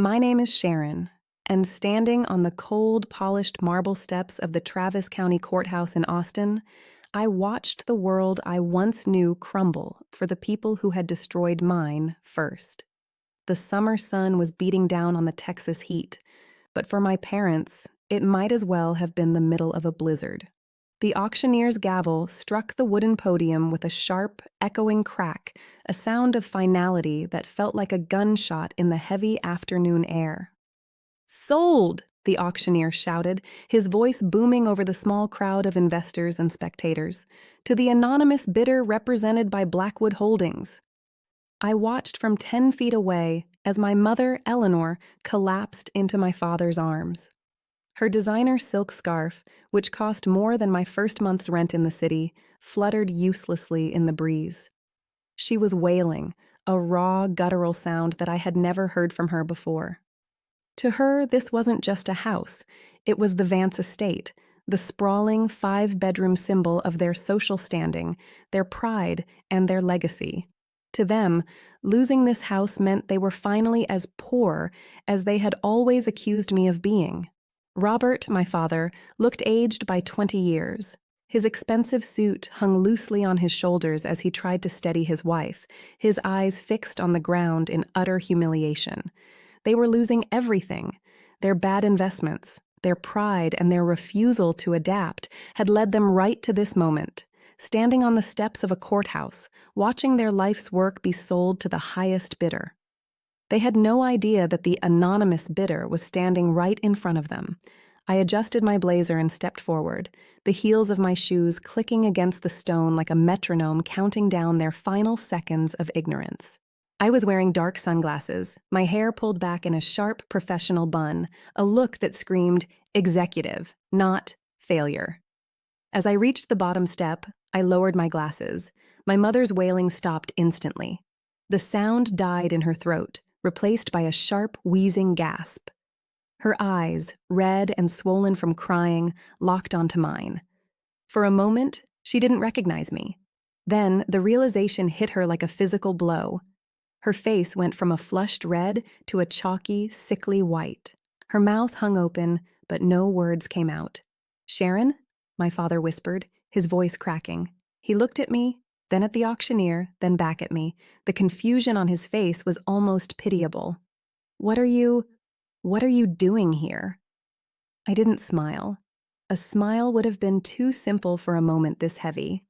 My name is Sharon, and standing on the cold, polished marble steps of the Travis County Courthouse in Austin, I watched the world I once knew crumble for the people who had destroyed mine first. The summer sun was beating down on the Texas heat, but for my parents, it might as well have been the middle of a blizzard. The auctioneer's gavel struck the wooden podium with a sharp, echoing crack, a sound of finality that felt like a gunshot in the heavy afternoon air. "Sold!" the auctioneer shouted, his voice booming over the small crowd of investors and spectators, to the anonymous bidder represented by Blackwood Holdings. I watched from 10 feet away as my mother, Eleanor, collapsed into my father's arms. Her designer silk scarf, which cost more than my first month's rent in the city, fluttered uselessly in the breeze. She was wailing, a raw, guttural sound that I had never heard from her before. To her, this wasn't just a house. It was the Vance estate, the sprawling 5-bedroom symbol of their social standing, their pride, and their legacy. To them, losing this house meant they were finally as poor as they had always accused me of being. Robert, my father, looked aged by 20 years. His expensive suit hung loosely on his shoulders as he tried to steady his wife, his eyes fixed on the ground in utter humiliation. They were losing everything. Their bad investments, their pride, and their refusal to adapt had led them right to this moment, standing on the steps of a courthouse, watching their life's work be sold to the highest bidder. They had no idea that the anonymous bidder was standing right in front of them. I adjusted my blazer and stepped forward, the heels of my shoes clicking against the stone like a metronome counting down their final seconds of ignorance. I was wearing dark sunglasses, my hair pulled back in a sharp professional bun, a look that screamed executive, not failure. As I reached the bottom step, I lowered my glasses. My mother's wailing stopped instantly. The sound died in her throat, replaced by a sharp, wheezing gasp. Her eyes, red and swollen from crying, locked onto mine. For a moment, she didn't recognize me. Then, the realization hit her like a physical blow. Her face went from a flushed red to a chalky, sickly white. Her mouth hung open, but no words came out. "Sharon?" my father whispered, his voice cracking. He looked at me, then at the auctioneer, then back at me. The confusion on his face was almost pitiable. What are you doing here?" I didn't smile. A smile would have been too simple for a moment this heavy.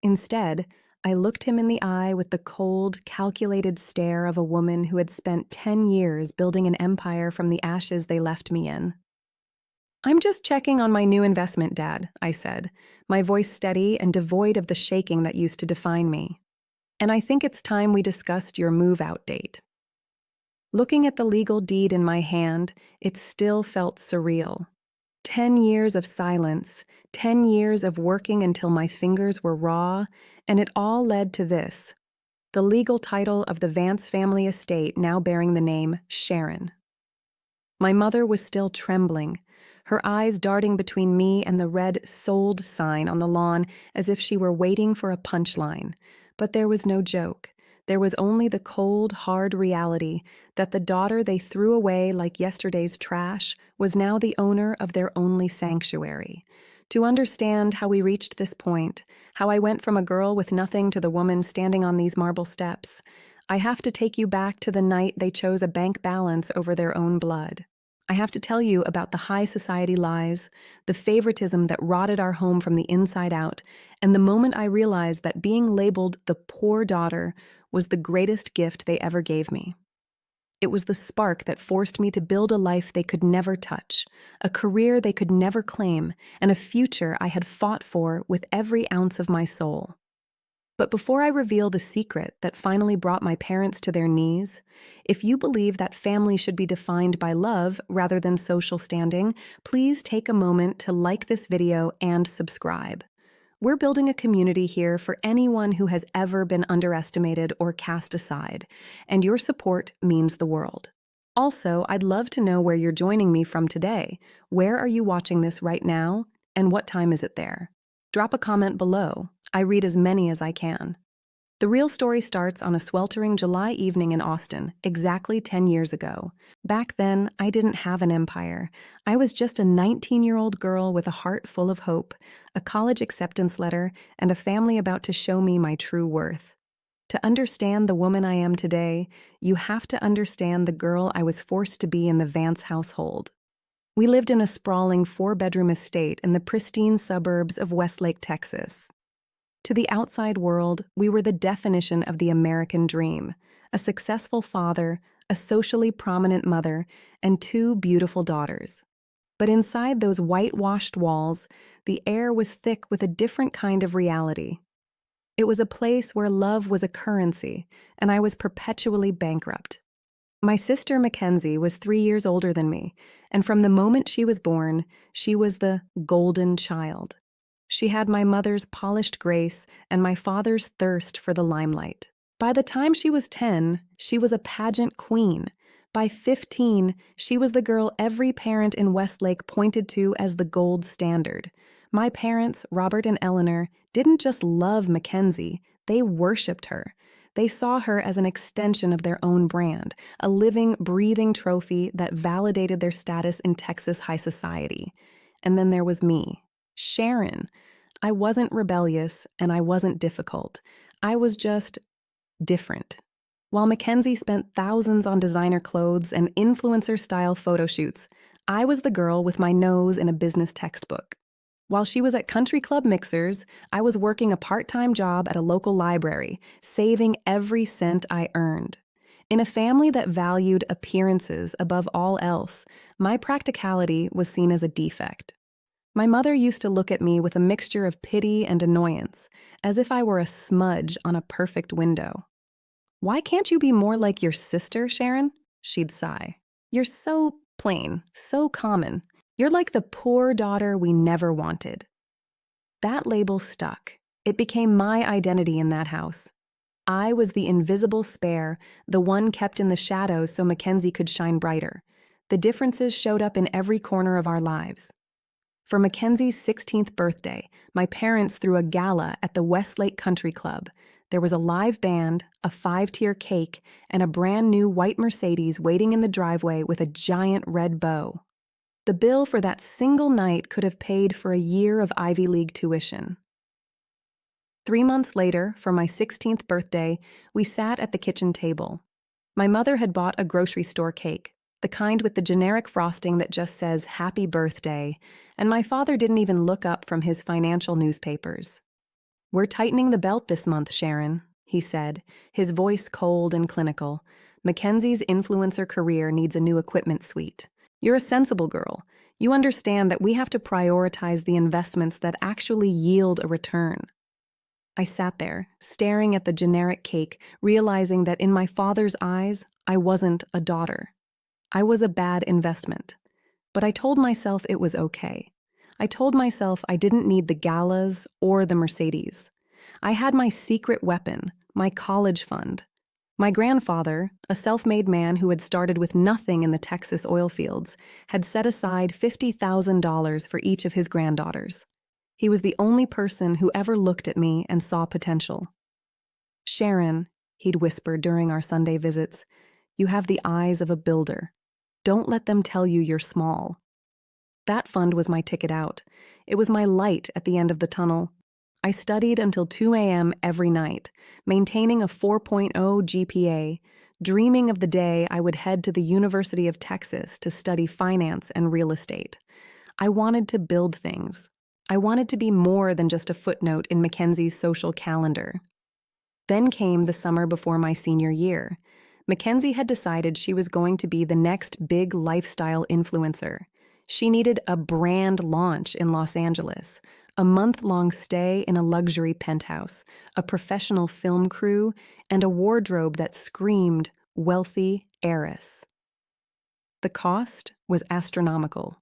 Instead, I looked him in the eye with the cold, calculated stare of a woman who had spent 10 years building an empire from the ashes they left me in. "I'm just checking on my new investment, Dad," I said, my voice steady and devoid of the shaking that used to define me. "And I think it's time we discussed your move-out date." Looking at the legal deed in my hand, it still felt surreal. 10 years of silence, 10 years of working until my fingers were raw, and it all led to this: the legal title of the Vance family estate now bearing the name Sharon. My mother was still trembling, her eyes darting between me and the red "sold" sign on the lawn as if she were waiting for a punchline. But there was no joke. There was only the cold, hard reality that the daughter they threw away like yesterday's trash was now the owner of their only sanctuary. To understand how we reached this point, how I went from a girl with nothing to the woman standing on these marble steps, I have to take you back to the night they chose a bank balance over their own blood. I have to tell you about the high society lies, the favoritism that rotted our home from the inside out, and the moment I realized that being labeled the poor daughter was the greatest gift they ever gave me. It was the spark that forced me to build a life they could never touch, a career they could never claim, and a future I had fought for with every ounce of my soul. But before I reveal the secret that finally brought my parents to their knees, if you believe that family should be defined by love rather than social standing, please take a moment to like this video and subscribe. We're building a community here for anyone who has ever been underestimated or cast aside, and your support means the world. Also, I'd love to know where you're joining me from today. Where are you watching this right now, and what time is it there? Drop a comment below. I read as many as I can. The real story starts on a sweltering July evening in Austin, exactly 10 years ago. Back then, I didn't have an empire. I was just a 19-year-old girl with a heart full of hope, a college acceptance letter, and a family about to show me my true worth. To understand the woman I am today, you have to understand the girl I was forced to be in the Vance household. We lived in a sprawling 4-bedroom estate in the pristine suburbs of Westlake, Texas. To the outside world, we were the definition of the American dream: a successful father, a socially prominent mother, and 2 beautiful daughters. But inside those whitewashed walls, the air was thick with a different kind of reality. It was a place where love was a currency, and I was perpetually bankrupt. My sister Mackenzie was 3 years older than me, and from the moment she was born, she was the golden child. She had my mother's polished grace and my father's thirst for the limelight. By the time she was 10, she was a pageant queen. By 15, she was the girl every parent in Westlake pointed to as the gold standard. My parents, Robert and Eleanor, didn't just love Mackenzie, they worshipped her. They saw her as an extension of their own brand, a living, breathing trophy that validated their status in Texas high society. And then there was me, Sharon. I wasn't rebellious and I wasn't difficult. I was just different. While Mackenzie spent thousands on designer clothes and influencer-style photo shoots, I was the girl with my nose in a business textbook. While she was at country club mixers, I was working a part-time job at a local library, saving every cent I earned. In a family that valued appearances above all else, my practicality was seen as a defect. My mother used to look at me with a mixture of pity and annoyance, as if I were a smudge on a perfect window. "Why can't you be more like your sister, Sharon?" she'd sigh. "You're so plain, so common. You're like the poor daughter we never wanted." That label stuck. It became my identity in that house. I was the invisible spare, the one kept in the shadows so Mackenzie could shine brighter. The differences showed up in every corner of our lives. For Mackenzie's 16th birthday, my parents threw a gala at the Westlake Country Club. There was a live band, a 5-tier cake, and a brand new white Mercedes waiting in the driveway with a giant red bow. The bill for that single night could have paid for a year of Ivy League tuition. 3 months later, for my 16th birthday, we sat at the kitchen table. My mother had bought a grocery store cake, the kind with the generic frosting that just says "Happy Birthday," and my father didn't even look up from his financial newspapers. "We're tightening the belt this month, Sharon," he said, his voice cold and clinical. "Mackenzie's influencer career needs a new equipment suite. You're a sensible girl. You understand that we have to prioritize the investments that actually yield a return." I sat there, staring at the generic cake, realizing that in my father's eyes, I wasn't a daughter. I was a bad investment. But I told myself it was okay. I told myself I didn't need the galas or the Mercedes. I had my secret weapon, my college fund. My grandfather, a self-made man who had started with nothing in the Texas oil fields, had set aside $50,000 for each of his granddaughters. He was the only person who ever looked at me and saw potential. "Sharon," he'd whispered during our Sunday visits, "you have the eyes of a builder. Don't let them tell you you're small." That fund was my ticket out. It was my light at the end of the tunnel. I studied until 2 a.m. every night, maintaining a 4.0 GPA, dreaming of the day I would head to the University of Texas to study finance and real estate. I wanted to build things. I wanted to be more than just a footnote in Mackenzie's social calendar. Then came the summer before my senior year. Mackenzie had decided she was going to be the next big lifestyle influencer. She needed a brand launch in Los Angeles, a month-long stay in a luxury penthouse, a professional film crew, and a wardrobe that screamed wealthy heiress. The cost was astronomical.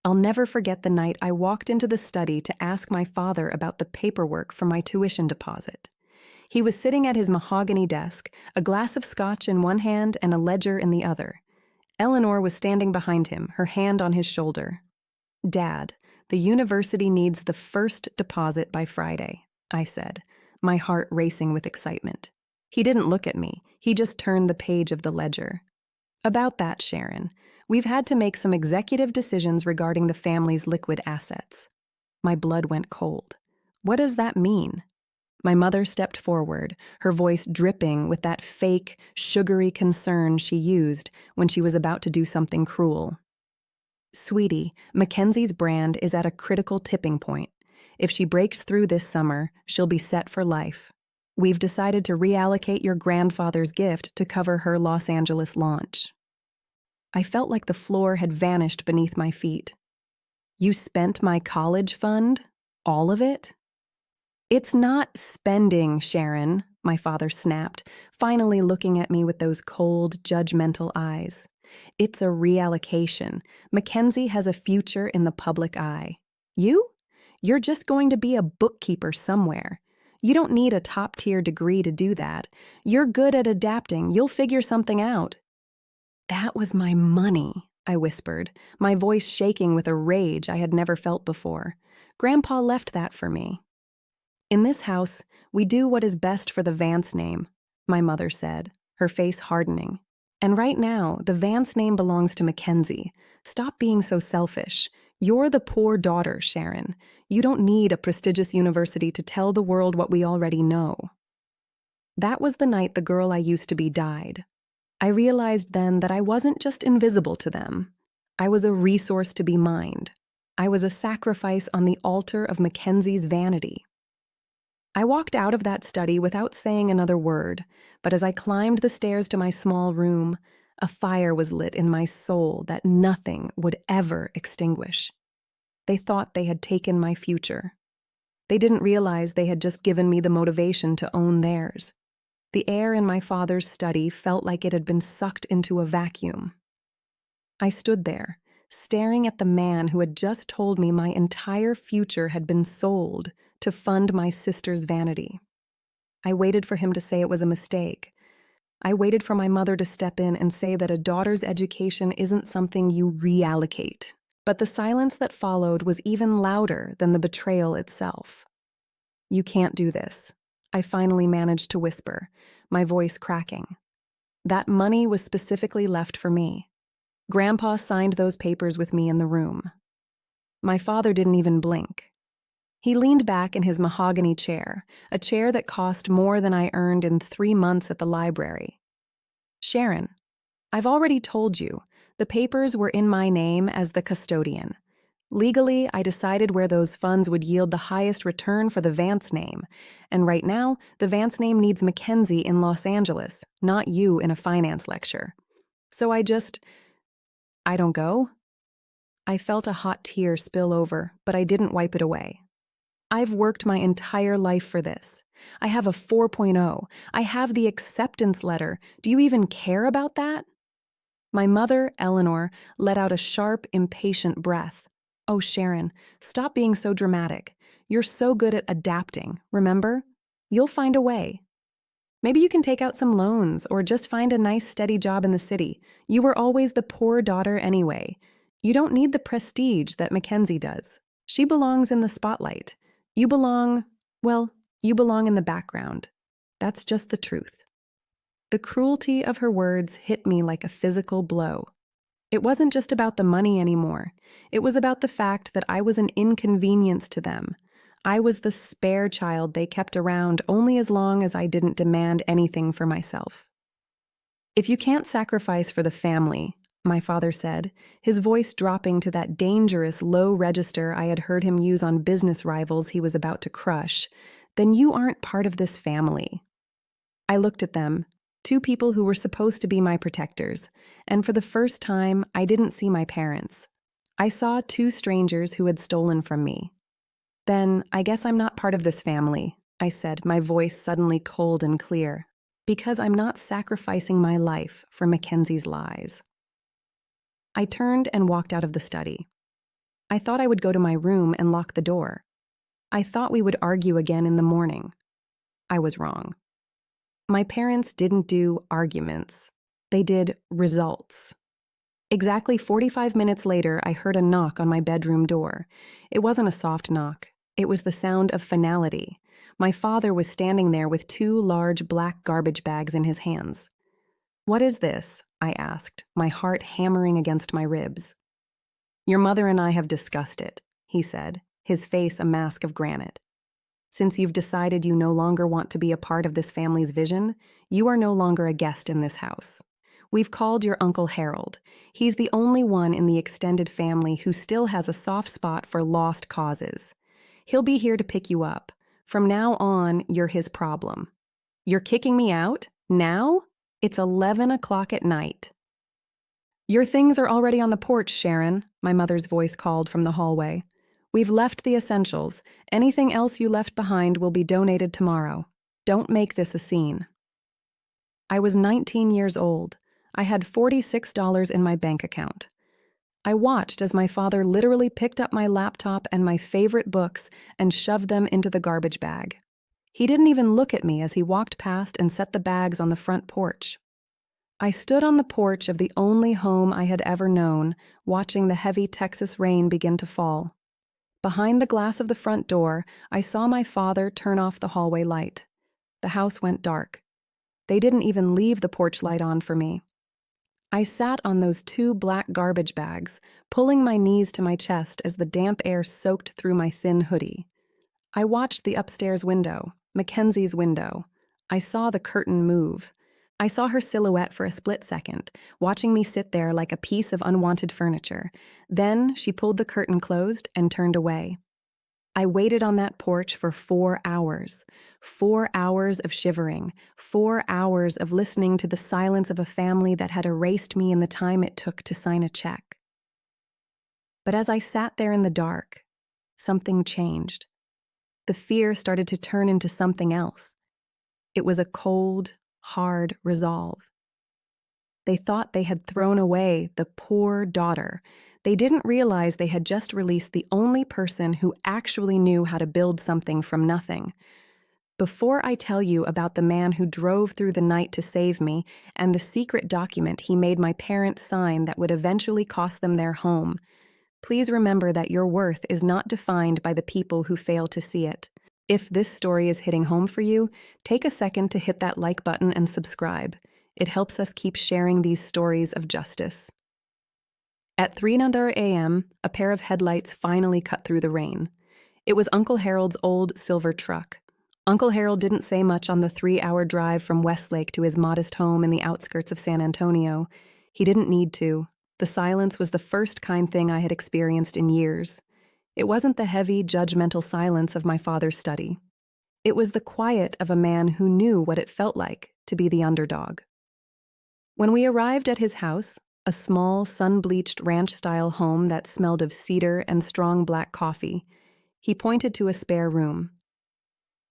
I'll never forget the night I walked into the study to ask my father about the paperwork for my tuition deposit. He was sitting at his mahogany desk, a glass of scotch in one hand and a ledger in the other. Eleanor was standing behind him, her hand on his shoulder. "Dad, the university needs the first deposit by Friday," I said. my heart racing with excitement. He didn't look at me. He just turned the page of the ledger. About that, Sharon, we've had to make some executive decisions regarding the family's liquid assets. My blood went cold. What does that mean? My mother stepped forward, her voice dripping with that fake, sugary concern she used when she was about to do something cruel. Sweetie, Mackenzie's brand is at a critical tipping point. If she breaks through this summer, she'll be set for life. We've decided to reallocate your grandfather's gift to cover her Los Angeles launch. I felt like the floor had vanished beneath my feet. You spent my college fund? All of it? It's not spending, Sharon, my father snapped, finally looking at me with those cold, judgmental eyes. It's a reallocation. Mackenzie has a future in the public eye. You? You're just going to be a bookkeeper somewhere. You don't need a top-tier degree to do that. You're good at adapting. You'll figure something out. That was my money, I whispered, my voice shaking with a rage I had never felt before. Grandpa left that for me. In this house, we do what is best for the Vance name, my mother said, her face hardening. And right now, the Vance name belongs to Mackenzie. Stop being so selfish. You're the poor daughter, Sharon. You don't need a prestigious university to tell the world what we already know. That was the night the girl I used to be died. I realized then that I wasn't just invisible to them. I was a resource to be mined. I was a sacrifice on the altar of Mackenzie's vanity. I walked out of that study without saying another word, but as I climbed the stairs to my small room, a fire was lit in my soul that nothing would ever extinguish. They thought they had taken my future. They didn't realize they had just given me the motivation to own theirs. The air in my father's study felt like it had been sucked into a vacuum. I stood there, staring at the man who had just told me my entire future had been sold to fund my sister's vanity. I waited for him to say it was a mistake. I waited for my mother to step in and say that a daughter's education isn't something you reallocate. But the silence that followed was even louder than the betrayal itself. You can't do this, I finally managed to whisper, my voice cracking. That money was specifically left for me. Grandpa signed those papers with me in the room. My father didn't even blink. He leaned back in his mahogany chair, a chair that cost more than I earned in 3 months at the library. Sharon, I've already told you, the papers were in my name as the custodian. Legally, I decided where those funds would yield the highest return for the Vance name, and right now, the Vance name needs Mackenzie in Los Angeles, not you in a finance lecture. So I don't go? I felt a hot tear spill over, but I didn't wipe it away. I've worked my entire life for this. I have a 4.0. I have the acceptance letter. Do you even care about that? My mother, Eleanor, let out a sharp, impatient breath. Oh, Sharon, stop being so dramatic. You're so good at adapting, remember? You'll find a way. Maybe you can take out some loans or just find a nice, steady job in the city. You were always the poor daughter anyway. You don't need the prestige that Mackenzie does. She belongs in the spotlight. You belong in the background. That's just the truth. The cruelty of her words hit me like a physical blow. It wasn't just about the money anymore. It was about the fact that I was an inconvenience to them. I was the spare child they kept around only as long as I didn't demand anything for myself. If you can't sacrifice for the family, my father said, his voice dropping to that dangerous low register I had heard him use on business rivals he was about to crush, then you aren't part of this family. I looked at them, 2 people who were supposed to be my protectors, and for the first time, I didn't see my parents. I saw 2 strangers who had stolen from me. Then, I guess I'm not part of this family, I said, my voice suddenly cold and clear, because I'm not sacrificing my life for Mackenzie's lies. I turned and walked out of the study. I thought I would go to my room and lock the door. I thought we would argue again in the morning. I was wrong. My parents didn't do arguments. They did results. Exactly 45 minutes later, I heard a knock on my bedroom door. It wasn't a soft knock. It was the sound of finality. My father was standing there with two large black garbage bags in his hands. "What is this?" I asked, my heart hammering against my ribs. "Your mother and I have discussed it," he said, his face a mask of granite. "Since you've decided you no longer want to be a part of this family's vision, you are no longer a guest in this house. We've called your Uncle Harold. He's the only one in the extended family who still has a soft spot for lost causes. He'll be here to pick you up. From now on, you're his problem." "You're kicking me out? Now? It's 11 o'clock at night." "Your things are already on the porch, Sharon," my mother's voice called from the hallway. "We've left the essentials. Anything else you left behind will be donated tomorrow. Don't make this a scene." I was 19 years old. I had $46 in my bank account. I watched as my father literally picked up my laptop and my favorite books and shoved them into the garbage bag. He didn't even look at me as he walked past and set the bags on the front porch. I stood on the porch of the only home I had ever known, watching the heavy Texas rain begin to fall. Behind the glass of the front door, I saw my father turn off the hallway light. The house went dark. They didn't even leave the porch light on for me. I sat on those two black garbage bags, pulling my knees to my chest as the damp air soaked through my thin hoodie. I watched the upstairs window, Mackenzie's window. I saw the curtain move. I saw her silhouette for a split second, watching me sit there like a piece of unwanted furniture. Then she pulled the curtain closed and turned away. I waited on that porch for 4 hours. 4 hours of shivering. 4 hours of listening to the silence of a family that had erased me in the time it took to sign a check. But as I sat there in the dark, something changed. The fear started to turn into something else. It was a cold, hard resolve. They thought they had thrown away the poor daughter. They didn't realize they had just released the only person who actually knew how to build something from nothing. Before I tell you about the man who drove through the night to save me and the secret document he made my parents sign that would eventually cost them their home, please remember that your worth is not defined by the people who fail to see it. If this story is hitting home for you, take a second to hit that like button and subscribe. It helps us keep sharing these stories of justice. At 3:00 a.m., a pair of headlights finally cut through the rain. It was Uncle Harold's old silver truck. Uncle Harold didn't say much on the 3-hour drive from Westlake to his modest home in the outskirts of San Antonio. He didn't need to. The silence was the first kind thing I had experienced in years. It wasn't the heavy, judgmental silence of my father's study. It was the quiet of a man who knew what it felt like to be the underdog. When we arrived at his house, a small, sun-bleached ranch-style home that smelled of cedar and strong black coffee, he pointed to a spare room.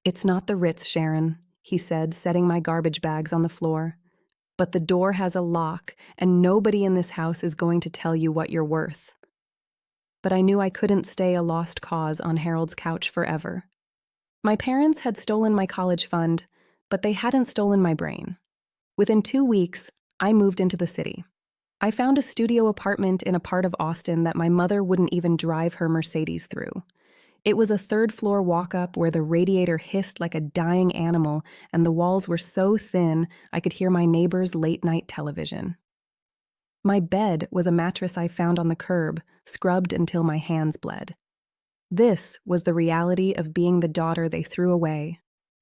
"It's not the Ritz, Sharon," he said, setting my garbage bags on the floor. "But the door has a lock, and nobody in this house is going to tell you what you're worth." But I knew I couldn't stay a lost cause on Harold's couch forever. My parents had stolen my college fund, but they hadn't stolen my brain. Within 2 weeks, I moved into the city. I found a studio apartment in a part of Austin that my mother wouldn't even drive her Mercedes through. It was a third-floor walk-up where the radiator hissed like a dying animal and the walls were so thin I could hear my neighbor's late-night television. My bed was a mattress I found on the curb, scrubbed until my hands bled. This was the reality of being the daughter they threw away.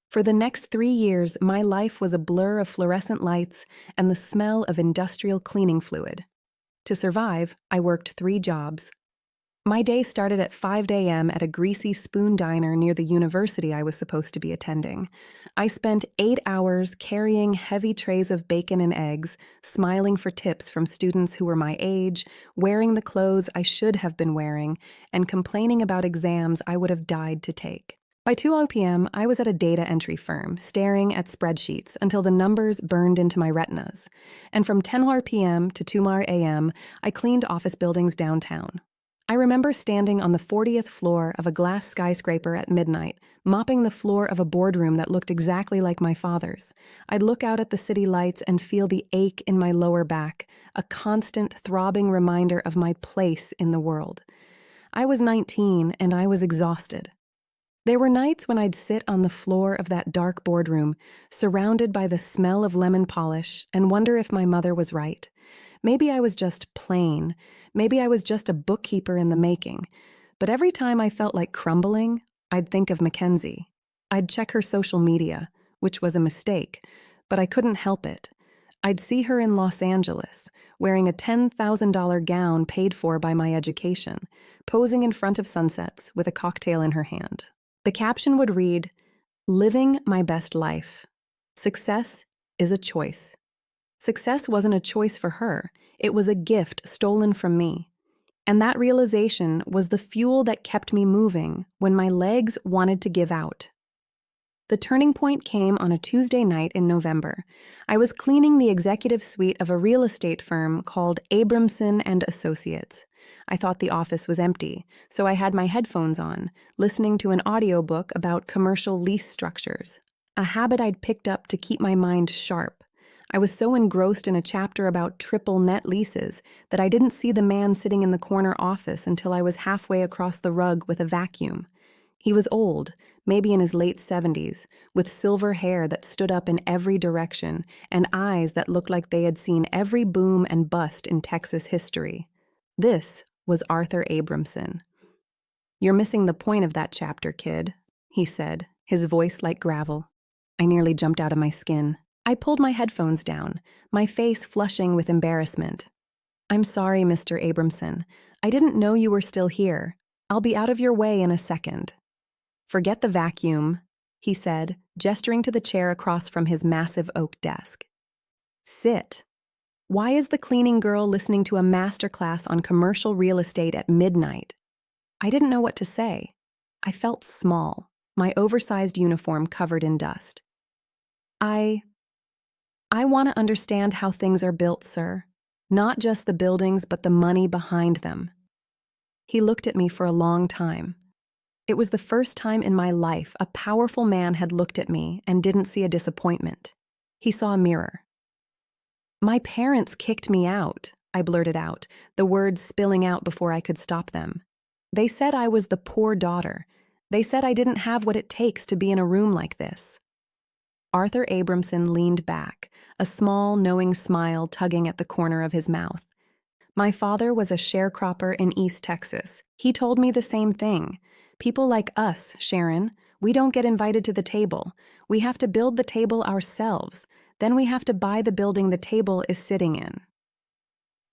For the next 3 years, my life was a blur of fluorescent lights and the smell of industrial cleaning fluid. To survive, I worked 3 jobs. My day started at 5 a.m. at a greasy spoon diner near the university I was supposed to be attending. I spent 8 hours carrying heavy trays of bacon and eggs, smiling for tips from students who were my age, wearing the clothes I should have been wearing, and complaining about exams I would have died to take. By 2 p.m., I was at a data entry firm, staring at spreadsheets until the numbers burned into my retinas. And from 10 p.m. to 2 a.m., I cleaned office buildings downtown. I remember standing on the 40th floor of a glass skyscraper at midnight, mopping the floor of a boardroom that looked exactly like my father's. I'd look out at the city lights and feel the ache in my lower back, a constant throbbing reminder of my place in the world. I was 19 and I was exhausted. There were nights when I'd sit on the floor of that dark boardroom, surrounded by the smell of lemon polish, and wonder if my mother was right. Maybe I was just plain. Maybe I was just a bookkeeper in the making. But every time I felt like crumbling, I'd think of Mackenzie. I'd check her social media, which was a mistake, but I couldn't help it. I'd see her in Los Angeles, wearing a $10,000 gown paid for by my education, posing in front of sunsets with a cocktail in her hand. The caption would read, "Living my best life. Success is a choice." Success wasn't a choice for her. It was a gift stolen from me. And that realization was the fuel that kept me moving when my legs wanted to give out. The turning point came on a Tuesday night in November. I was cleaning the executive suite of a real estate firm called Abramson and Associates. I thought the office was empty, so I had my headphones on, listening to an audiobook about commercial lease structures, a habit I'd picked up to keep my mind sharp. I was so engrossed in a chapter about triple net leases that I didn't see the man sitting in the corner office until I was halfway across the rug with a vacuum. He was old, maybe in his late 70s, with silver hair that stood up in every direction and eyes that looked like they had seen every boom and bust in Texas history. This was Arthur Abramson. "You're missing the point of that chapter, kid," he said, his voice like gravel. I nearly jumped out of my skin. I pulled my headphones down, my face flushing with embarrassment. "I'm sorry, Mr. Abramson. I didn't know you were still here. I'll be out of your way in a second." "Forget the vacuum," he said, gesturing to the chair across from his massive oak desk. "Sit. Why is the cleaning girl listening to a masterclass on commercial real estate at midnight?" I didn't know what to say. I felt small, my oversized uniform covered in dust. I want to understand how things are built, sir. Not just the buildings, but the money behind them." He looked at me for a long time. It was the first time in my life a powerful man had looked at me and didn't see a disappointment. He saw a mirror. "My parents kicked me out," I blurted out, the words spilling out before I could stop them. "They said I was the poor daughter. They said I didn't have what it takes to be in a room like this." Arthur Abramson leaned back, a small, knowing smile tugging at the corner of his mouth. "My father was a sharecropper in East Texas. He told me the same thing. People like us, Sharon, we don't get invited to the table. We have to build the table ourselves. Then we have to buy the building the table is sitting in."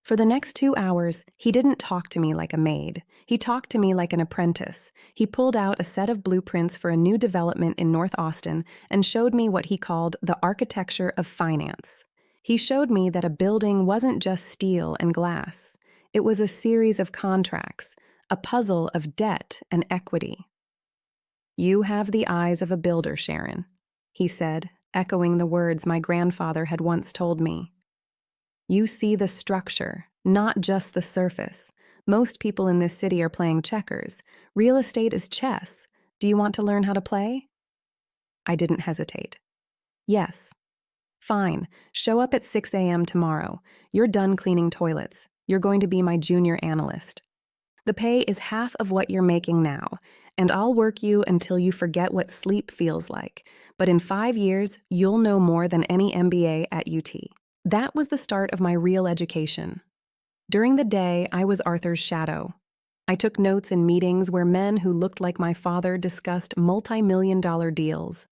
For the next 2 hours, he didn't talk to me like a maid. He talked to me like an apprentice. He pulled out a set of blueprints for a new development in North Austin and showed me what he called the architecture of finance. He showed me that a building wasn't just steel and glass. It was a series of contracts, a puzzle of debt and equity. "You have the eyes of a builder, Sharon," he said, echoing the words my grandfather had once told me. "You see the structure, not just the surface. Most people in this city are playing checkers. Real estate is chess. Do you want to learn how to play?" I didn't hesitate. "Yes." "Fine. Show up at 6 a.m. tomorrow. You're done cleaning toilets. You're going to be my junior analyst. The pay is half of what you're making now, and I'll work you until you forget what sleep feels like. But in 5 years, you'll know more than any MBA at UT." That was the start of my real education. During the day, I was Arthur's shadow. I took notes in meetings where men who looked like my father discussed multi-million-dollar deals.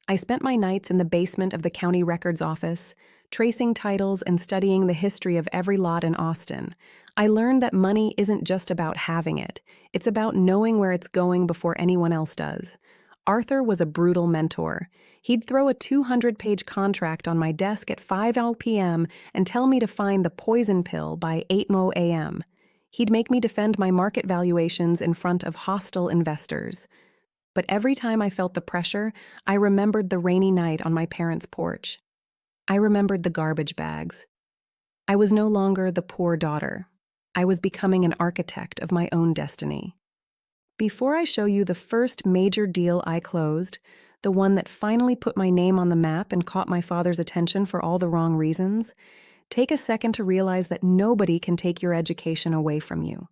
I spent my nights in the basement of the county records office, tracing titles and studying the history of every lot in Austin. I learned that money isn't just about having it. It's about knowing where it's going before anyone else does. Arthur was a brutal mentor. He'd throw a 200-page contract on my desk at 5 p.m. and tell me to find the poison pill by 8 a.m. He'd make me defend my market valuations in front of hostile investors. But every time I felt the pressure, I remembered the rainy night on my parents' porch. I remembered the garbage bags. I was no longer the poor daughter. I was becoming an architect of my own destiny. Before I show you the first major deal I closed, the one that finally put my name on the map and caught my father's attention for all the wrong reasons, take a second to realize that nobody can take your education away from you.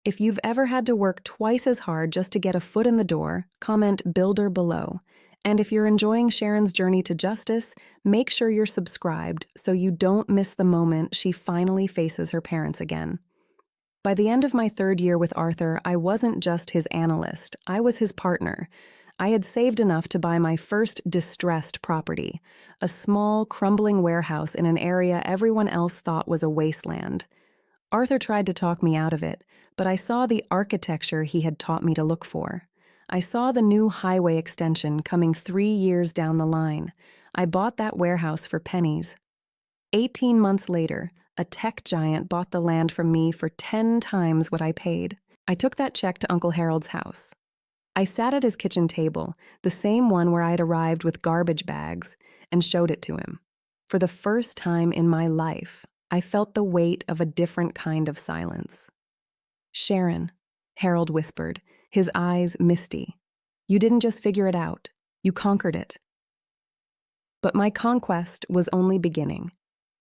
If you've ever had to work twice as hard just to get a foot in the door, comment builder below. And if you're enjoying Sharon's journey to justice, make sure you're subscribed so you don't miss the moment she finally faces her parents again. By the end of my third year with Arthur, I wasn't just his analyst, I was his partner. I had saved enough to buy my first distressed property, a small, crumbling warehouse in an area everyone else thought was a wasteland. Arthur tried to talk me out of it, but I saw the architecture he had taught me to look for. I saw the new highway extension coming 3 years down the line. I bought that warehouse for pennies. 18 months later, a tech giant bought the land from me for 10 times what I paid. I took that check to Uncle Harold's house. I sat at his kitchen table, the same one where I had arrived with garbage bags, and showed it to him. For the first time in my life, I felt the weight of a different kind of silence. "Sharon," Harold whispered, his eyes misty. "You didn't just figure it out. You conquered it." But my conquest was only beginning.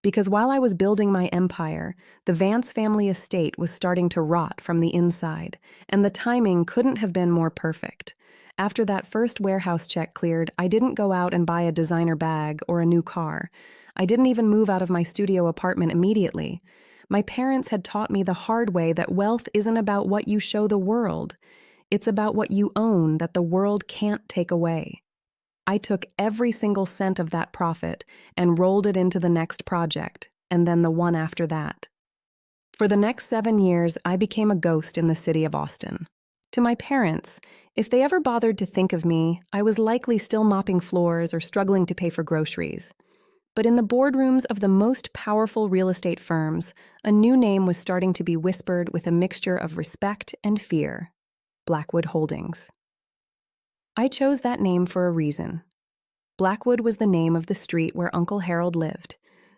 Because while I was building my empire, the Vance family estate was starting to rot from the inside, and the timing couldn't have been more perfect. After that first warehouse check cleared, I didn't go out and buy a designer bag or a new car. I didn't even move out of my studio apartment immediately. My parents had taught me the hard way that wealth isn't about what you show the world. It's about what you own that the world can't take away. I took every single cent of that profit and rolled it into the next project, and then the one after that. For the next 7 years, I became a ghost in the city of Austin. To my parents, if they ever bothered to think of me, I was likely still mopping floors or struggling to pay for groceries. But in the boardrooms of the most powerful real estate firms, a new name was starting to be whispered with a mixture of respect and fear: Blackwood Holdings. I chose that name for a reason. Blackwood was the name of the street where Uncle Harold lived,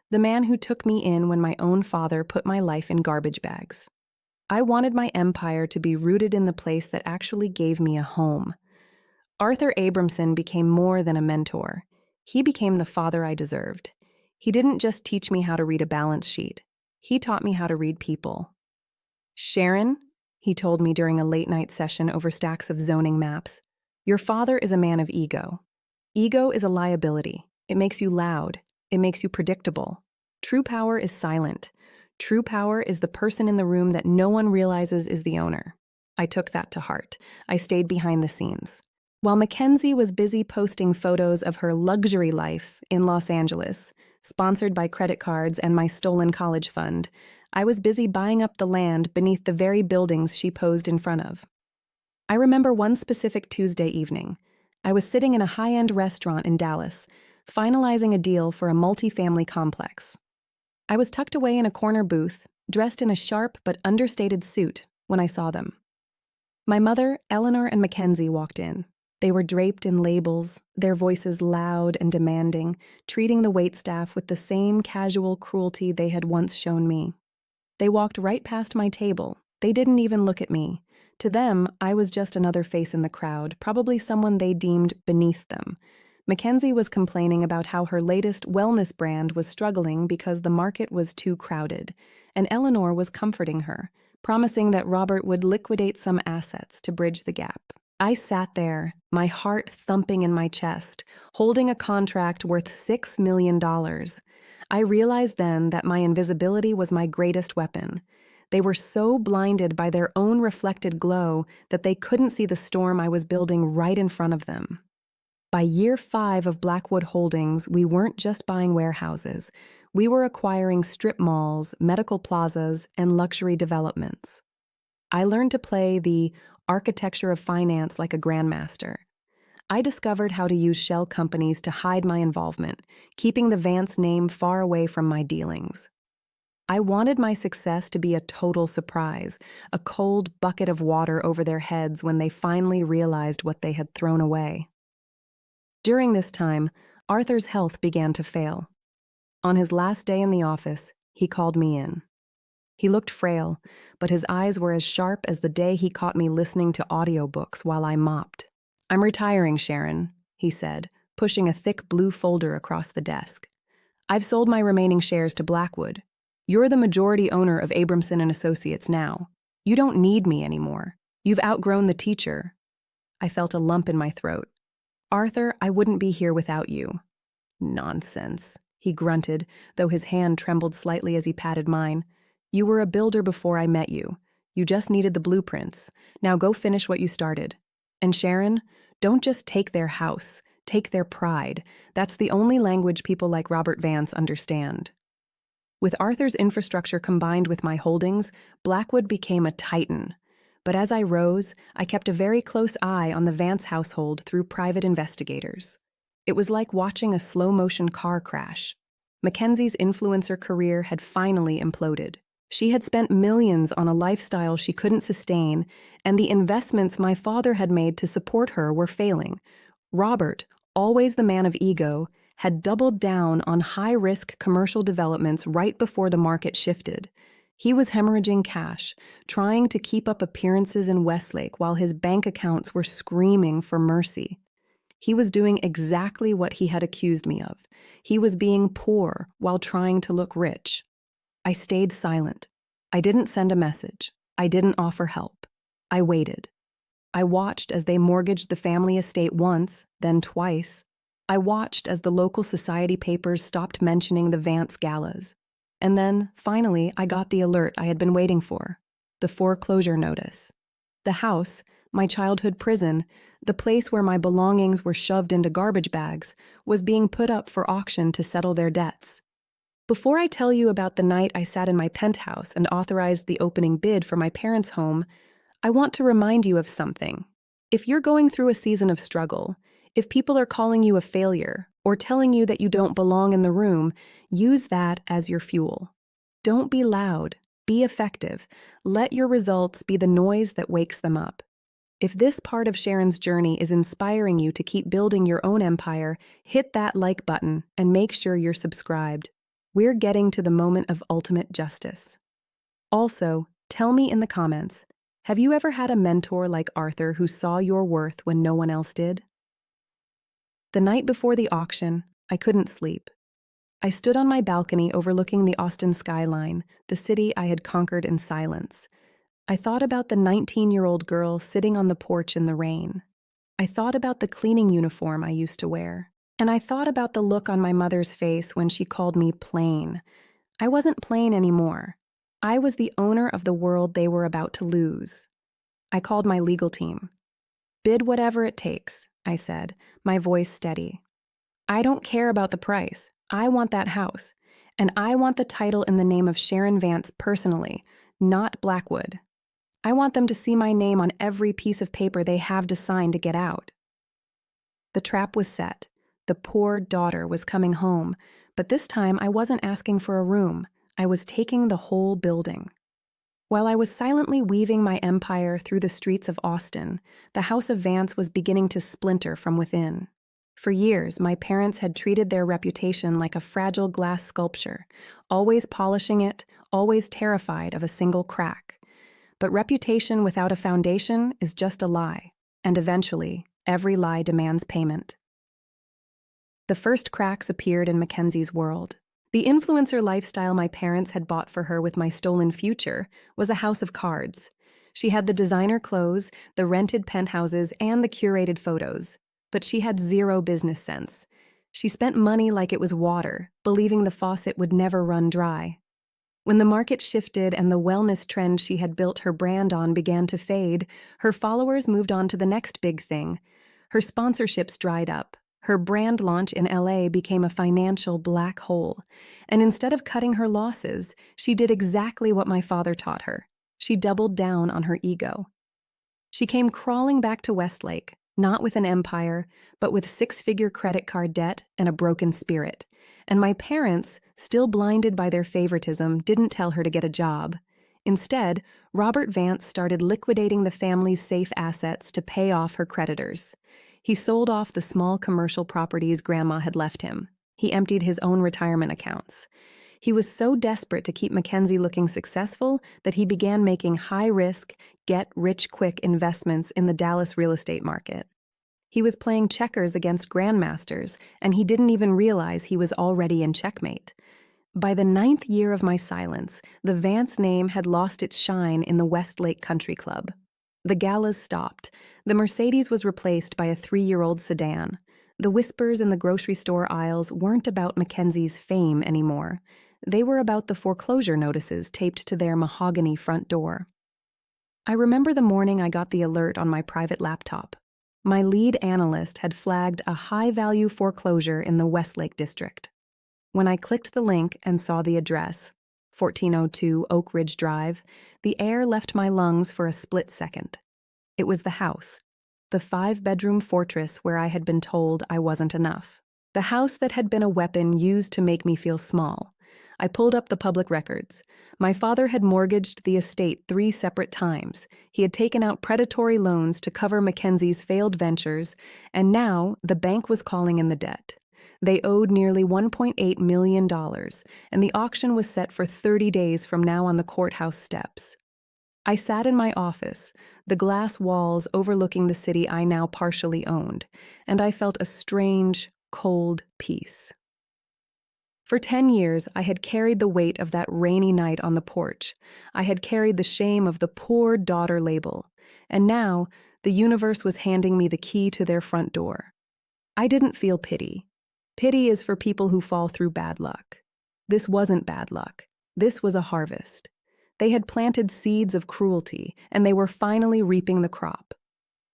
the man who took me in when my own father put my life in garbage bags. I wanted my empire to be rooted in the place that actually gave me a home. Arthur Abramson became more than a mentor. He became the father I deserved. He didn't just teach me how to read a balance sheet. He taught me how to read people. "Sharon," he told me during a late-night session over stacks of zoning maps, "your father is a man of ego. Ego is a liability. It makes you loud. It makes you predictable. True power is silent. True power is the person in the room that no one realizes is the owner." I took that to heart. I stayed behind the scenes. While Mackenzie was busy posting photos of her luxury life in Los Angeles, sponsored by credit cards and my stolen college fund, I was busy buying up the land beneath the very buildings she posed in front of. I remember one specific Tuesday evening. I was sitting in a high-end restaurant in Dallas, finalizing a deal for a multifamily complex. I was tucked away in a corner booth, dressed in a sharp but understated suit, when I saw them. My mother, Eleanor, and Mackenzie walked in. They were draped in labels, their voices loud and demanding, treating the waitstaff with the same casual cruelty they had once shown me. They walked right past my table. They didn't even look at me. To them, I was just another face in the crowd, probably someone they deemed beneath them. Mackenzie was complaining about how her latest wellness brand was struggling because the market was too crowded, and Eleanor was comforting her, promising that Robert would liquidate some assets to bridge the gap. I sat there, my heart thumping in my chest, holding a contract worth $6 million. I realized then that my invisibility was my greatest weapon. They were so blinded by their own reflected glow that they couldn't see the storm I was building right in front of them. By year 5 of Blackwood Holdings, we weren't just buying warehouses. We were acquiring strip malls, medical plazas, and luxury developments. I learned to play the architecture of finance like a grandmaster. I discovered how to use shell companies to hide my involvement, keeping the Vance name far away from my dealings. I wanted my success to be a total surprise, a cold bucket of water over their heads when they finally realized what they had thrown away. During this time, Arthur's health began to fail. On his last day in the office, he called me in. He looked frail, but his eyes were as sharp as the day he caught me listening to audiobooks while I mopped. "I'm retiring, Sharon," he said, pushing a thick blue folder across the desk. "I've sold my remaining shares to Blackwood. You're the majority owner of Abramson and Associates now. You don't need me anymore. You've outgrown the teacher. I felt a lump in my throat. Arthur, I wouldn't be here without you. Nonsense, he grunted, though his hand trembled slightly as he patted mine. You were a builder before I met you. You just needed the blueprints. Now go finish what you started. And Sharon, don't just take their house. Take their pride. That's the only language people like Robert Vance understand. With Arthur's infrastructure combined with my holdings, Blackwood became a titan. But as I rose, I kept a very close eye on the Vance household through private investigators. It was like watching a slow-motion car crash. Mackenzie's influencer career had finally imploded. She had spent millions on a lifestyle she couldn't sustain, and the investments my father had made to support her were failing. Robert, always the man of ego, had doubled down on high-risk commercial developments right before the market shifted. He was hemorrhaging cash, trying to keep up appearances in Westlake while his bank accounts were screaming for mercy. He was doing exactly what he had accused me of. He was being poor while trying to look rich. I stayed silent. I didn't send a message. I didn't offer help. I waited. I watched as they mortgaged the family estate once, then twice. I watched as the local society papers stopped mentioning the Vance galas. And then, finally, I got the alert I had been waiting for, the foreclosure notice. The house, my childhood prison, the place where my belongings were shoved into garbage bags, was being put up for auction to settle their debts. Before I tell you about the night I sat in my penthouse and authorized the opening bid for my parents' home, I want to remind you of something. If you're going through a season of struggle, if people are calling you a failure or telling you that you don't belong in the room, use that as your fuel. Don't be loud. Be effective. Let your results be the noise that wakes them up. If this part of Sharon's journey is inspiring you to keep building your own empire, hit that like button and make sure you're subscribed. We're getting to the moment of ultimate justice. Also, tell me in the comments, have you ever had a mentor like Arthur who saw your worth when no one else did? The night before the auction, I couldn't sleep. I stood on my balcony overlooking the Austin skyline, the city I had conquered in silence. I thought about the 19-year-old girl sitting on the porch in the rain. I thought about the cleaning uniform I used to wear. And I thought about the look on my mother's face when she called me plain. I wasn't plain anymore. I was the owner of the world they were about to lose. I called my legal team. Bid whatever it takes, I said, my voice steady. I don't care about the price. I want that house. And I want the title in the name of Sharon Vance personally, not Blackwood. I want them to see my name on every piece of paper they have to sign to get out. The trap was set. The poor daughter was coming home, but this time I wasn't asking for a room. I was taking the whole building. While I was silently weaving my empire through the streets of Austin, the House of Vance was beginning to splinter from within. For years, my parents had treated their reputation like a fragile glass sculpture, always polishing it, always terrified of a single crack. But reputation without a foundation is just a lie, and eventually, every lie demands payment. The first cracks appeared in Mackenzie's world. The influencer lifestyle my parents had bought for her with my stolen future was a house of cards. She had the designer clothes, the rented penthouses, and the curated photos. But she had zero business sense. She spent money like it was water, believing the faucet would never run dry. When the market shifted and the wellness trend she had built her brand on began to fade, her followers moved on to the next big thing. Her sponsorships dried up. Her brand launch in LA became a financial black hole. And instead of cutting her losses, she did exactly what my father taught her. She doubled down on her ego. She came crawling back to Westlake, not with an empire, but with six-figure credit card debt and a broken spirit. And my parents, still blinded by their favoritism, didn't tell her to get a job. Instead, Robert Vance started liquidating the family's safe assets to pay off her creditors. He sold off the small commercial properties Grandma had left him. He emptied his own retirement accounts. He was so desperate to keep Mackenzie looking successful that he began making high-risk, get-rich-quick investments in the Dallas real estate market. He was playing checkers against grandmasters, and he didn't even realize he was already in checkmate. By the 9th year of my silence, the Vance name had lost its shine in the Westlake Country Club. The galas stopped. The Mercedes was replaced by a 3-year-old sedan. The whispers in the grocery store aisles weren't about Mackenzie's fame anymore. They were about the foreclosure notices taped to their mahogany front door. I remember the morning I got the alert on my private laptop. My lead analyst had flagged a high-value foreclosure in the Westlake district. When I clicked the link and saw the address, 1402 Oak Ridge Drive, the air left my lungs for a split second. It was the house, the 5-bedroom fortress where I had been told I wasn't enough. The house that had been a weapon used to make me feel small. I pulled up the public records. My father had mortgaged the estate 3 separate times. He had taken out predatory loans to cover Mackenzie's failed ventures, and now the bank was calling in the debt. They owed nearly $1.8 million, and the auction was set for 30 days from now on the courthouse steps. I sat in my office, the glass walls overlooking the city I now partially owned, and I felt a strange, cold peace. For 10 years, I had carried the weight of that rainy night on the porch. I had carried the shame of the poor daughter label, and now the universe was handing me the key to their front door. I didn't feel pity. Pity is for people who fall through bad luck. This wasn't bad luck. This was a harvest. They had planted seeds of cruelty, and they were finally reaping the crop.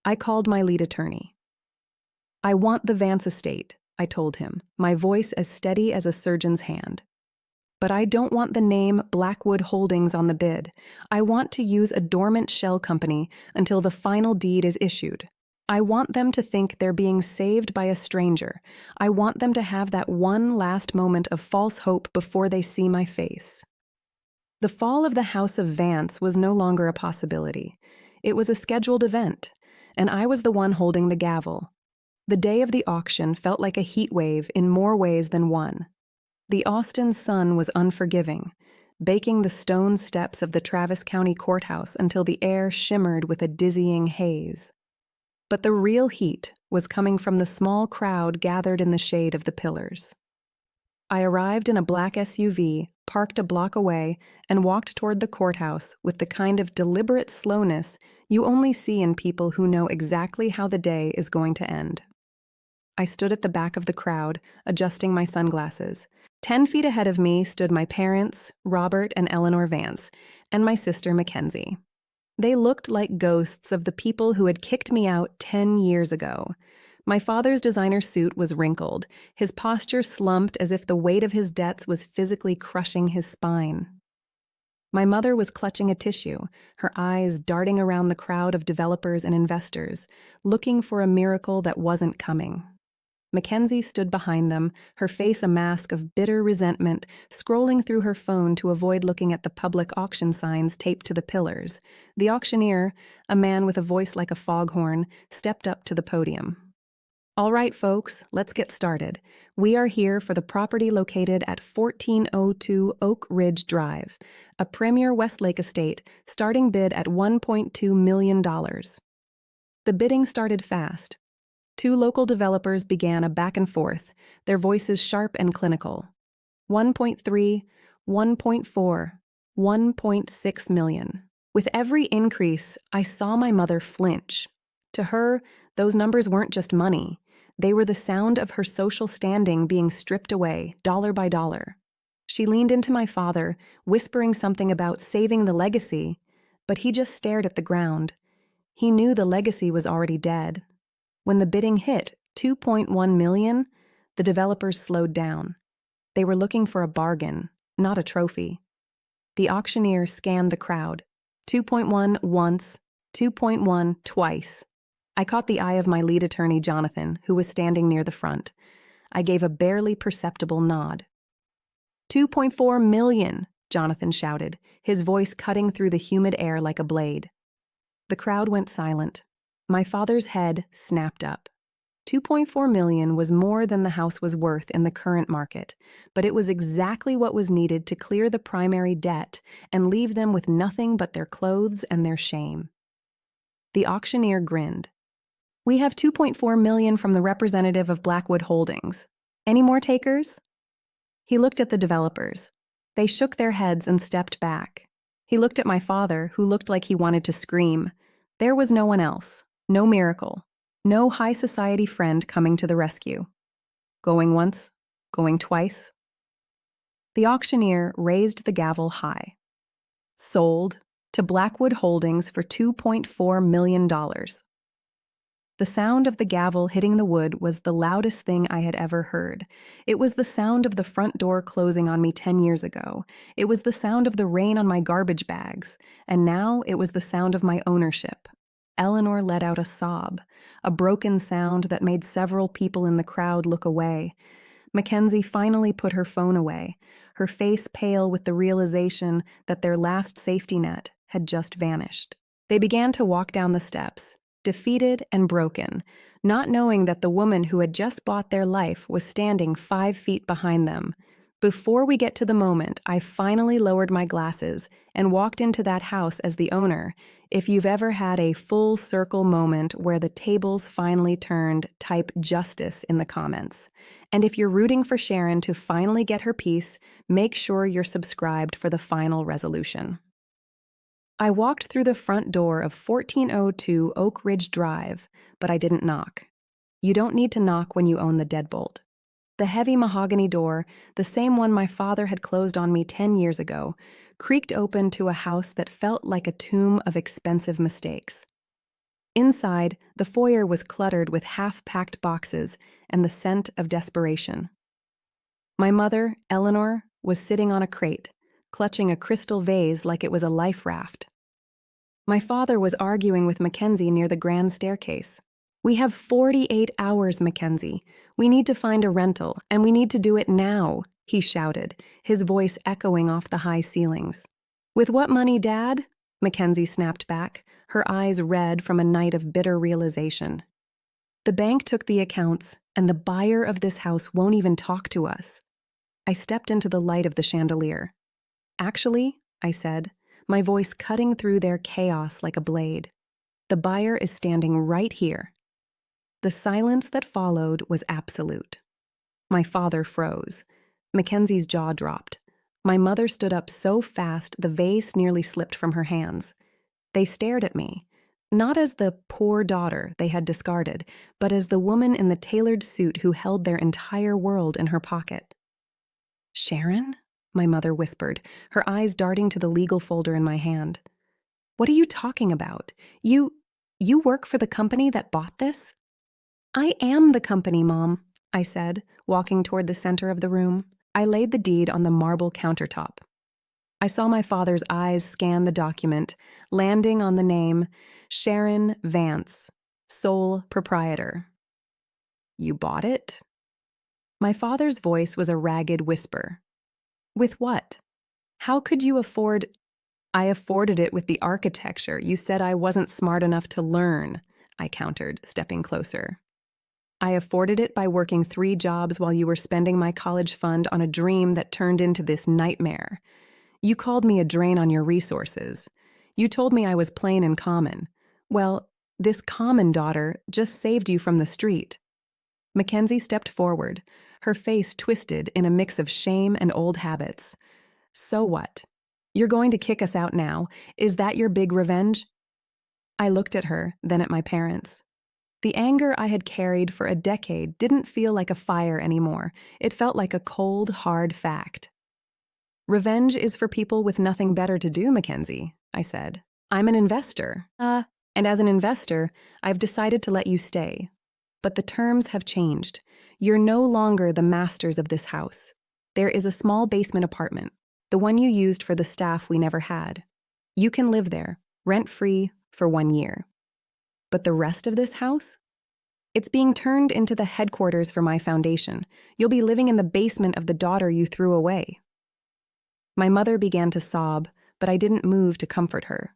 I called my lead attorney. "I want the Vance estate," I told him, my voice as steady as a surgeon's hand. "But I don't want the name Blackwood Holdings on the bid. I want to use a dormant shell company until the final deed is issued. I want them to think they're being saved by a stranger. I want them to have that one last moment of false hope before they see my face." The fall of the House of Vance was no longer a possibility. It was a scheduled event, and I was the one holding the gavel. The day of the auction felt like a heat wave in more ways than one. The Austin sun was unforgiving, baking the stone steps of the Travis County Courthouse until the air shimmered with a dizzying haze. But the real heat was coming from the small crowd gathered in the shade of the pillars. I arrived in a black SUV, parked a block away, and walked toward the courthouse with the kind of deliberate slowness you only see in people who know exactly how the day is going to end. I stood at the back of the crowd, adjusting my sunglasses. 10 feet ahead of me stood my parents, Robert and Eleanor Vance, and my sister Mackenzie. They looked like ghosts of the people who had kicked me out 10 years ago. My father's designer suit was wrinkled, his posture slumped as if the weight of his debts was physically crushing his spine. My mother was clutching a tissue, her eyes darting around the crowd of developers and investors, looking for a miracle that wasn't coming. Mackenzie stood behind them, her face a mask of bitter resentment, scrolling through her phone to avoid looking at the public auction signs taped to the pillars. The auctioneer, a man with a voice like a foghorn, stepped up to the podium. "All right, folks, let's get started. We are here for the property located at 1402 Oak Ridge Drive, a premier Westlake estate, starting bid at $1.2 million. The bidding started fast. 2 local developers began a back and forth, their voices sharp and clinical. 1.3, 1.4, 1.6 million. With every increase, I saw my mother flinch. To her, those numbers weren't just money. They were the sound of her social standing being stripped away, dollar by dollar. She leaned into my father, whispering something about saving the legacy, but he just stared at the ground. He knew the legacy was already dead. When the bidding hit $2.1 million, the developers slowed down. They were looking for a bargain, not a trophy. The auctioneer scanned the crowd. 2.1 once, 2.1 twice. I caught the eye of my lead attorney, Jonathan, who was standing near the front. I gave a barely perceptible nod. 2.4 million, Jonathan shouted, his voice cutting through the humid air like a blade. The crowd went silent. My father's head snapped up. 2.4 million was more than the house was worth in the current market, but it was exactly what was needed to clear the primary debt and leave them with nothing but their clothes and their shame. The auctioneer grinned. "We have 2.4 million from the representative of Blackwood Holdings. Any more takers?" He looked at the developers. They shook their heads and stepped back. He looked at my father, who looked like he wanted to scream. There was no one else, no miracle, no high society friend coming to the rescue. Going once, going twice. The auctioneer raised the gavel high. Sold to Blackwood Holdings for $2.4 million. The sound of the gavel hitting the wood was the loudest thing I had ever heard. It was the sound of the front door closing on me 10 years ago. It was the sound of the rain on my garbage bags. And now it was the sound of my ownership. Eleanor let out a sob, a broken sound that made several people in the crowd look away. Mackenzie finally put her phone away, her face pale with the realization that their last safety net had just vanished. They began to walk down the steps, defeated and broken, not knowing that the woman who had just bought their life was standing 5 feet behind them. Before we get to the moment, I finally lowered my glasses and walked into that house as the owner. If you've ever had a full circle moment where the tables finally turned, type justice in the comments. And if you're rooting for Sharon to finally get her piece, make sure you're subscribed for the final resolution. I walked through the front door of 1402 Oak Ridge Drive, but I didn't knock. You don't need to knock when you own the deadbolt. The heavy mahogany door, the same one my father had closed on me 10 years ago, creaked open to a house that felt like a tomb of expensive mistakes. Inside, the foyer was cluttered with half-packed boxes and the scent of desperation. My mother, Eleanor, was sitting on a crate, clutching a crystal vase like it was a life raft. My father was arguing with Mackenzie near the grand staircase. "We have 48 hours, Mackenzie. We need to find a rental, and we need to do it now," he shouted, his voice echoing off the high ceilings. "With what money, Dad?" Mackenzie snapped back, her eyes red from a night of bitter realization. "The bank took the accounts, and the buyer of this house won't even talk to us." I stepped into the light of the chandelier. "Actually," I said, my voice cutting through their chaos like a blade, "the buyer is standing right here." The silence that followed was absolute. My father froze. Mackenzie's jaw dropped. My mother stood up so fast the vase nearly slipped from her hands. They stared at me, not as the poor daughter they had discarded, but as the woman in the tailored suit who held their entire world in her pocket. "Sharon?" my mother whispered, her eyes darting to the legal folder in my hand. "What are you talking about? You work for the company that bought this?" "I am the company, Mom," I said, walking toward the center of the room. I laid the deed on the marble countertop. I saw my father's eyes scan the document, landing on the name Sharon Vance, sole proprietor. "You bought it?" My father's voice was a ragged whisper. "With what? How could you afford—" "I afforded it with the architecture. You said I wasn't smart enough to learn," I countered, stepping closer. "I afforded it by working 3 jobs while you were spending my college fund on a dream that turned into this nightmare. You called me a drain on your resources. You told me I was plain and common. Well, this common daughter just saved you from the street." Mackenzie stepped forward, her face twisted in a mix of shame and old habits. "So what? You're going to kick us out now? Is that your big revenge?" I looked at her, then at my parents. The anger I had carried for a decade didn't feel like a fire anymore. It felt like a cold, hard fact. "Revenge is for people with nothing better to do, Mackenzie," I said. "I'm an investor. And as an investor, I've decided to let you stay. But the terms have changed. You're no longer the masters of this house. There is a small basement apartment, the one you used for the staff we never had. You can live there, rent-free, for 1 year. But the rest of this house? It's being turned into the headquarters for my foundation. You'll be living in the basement of the daughter you threw away." My mother began to sob, but I didn't move to comfort her.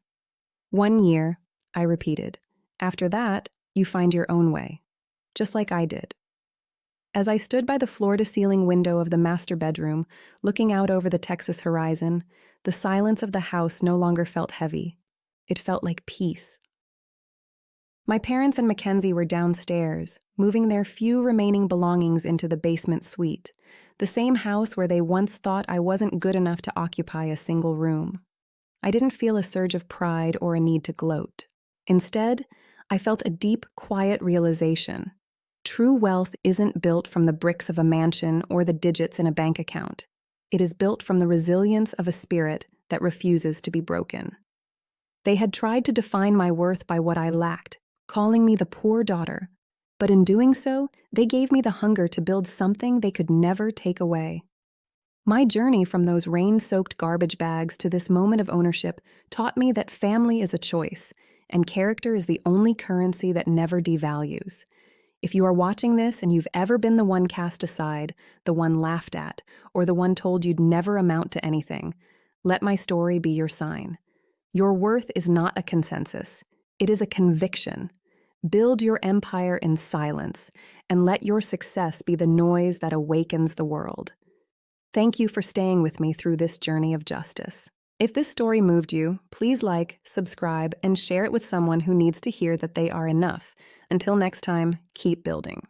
1 year, I repeated. After that, you find your own way, just like I did. As I stood by the floor-to-ceiling window of the master bedroom, looking out over the Texas horizon, the silence of the house no longer felt heavy. It felt like peace. My parents and Mackenzie were downstairs, moving their few remaining belongings into the basement suite, the same house where they once thought I wasn't good enough to occupy a single room. I didn't feel a surge of pride or a need to gloat. Instead, I felt a deep, quiet realization. True wealth isn't built from the bricks of a mansion or the digits in a bank account. It is built from the resilience of a spirit that refuses to be broken. They had tried to define my worth by what I lacked, calling me the poor daughter. But in doing so, they gave me the hunger to build something they could never take away. My journey from those rain-soaked garbage bags to this moment of ownership taught me that family is a choice, and character is the only currency that never devalues. If you are watching this and you've ever been the one cast aside, the one laughed at, or the one told you'd never amount to anything, let my story be your sign. Your worth is not a consensus. It is a conviction. Build your empire in silence, and let your success be the noise that awakens the world. Thank you for staying with me through this journey of justice. If this story moved you, please like, subscribe, and share it with someone who needs to hear that they are enough. Until next time, keep building.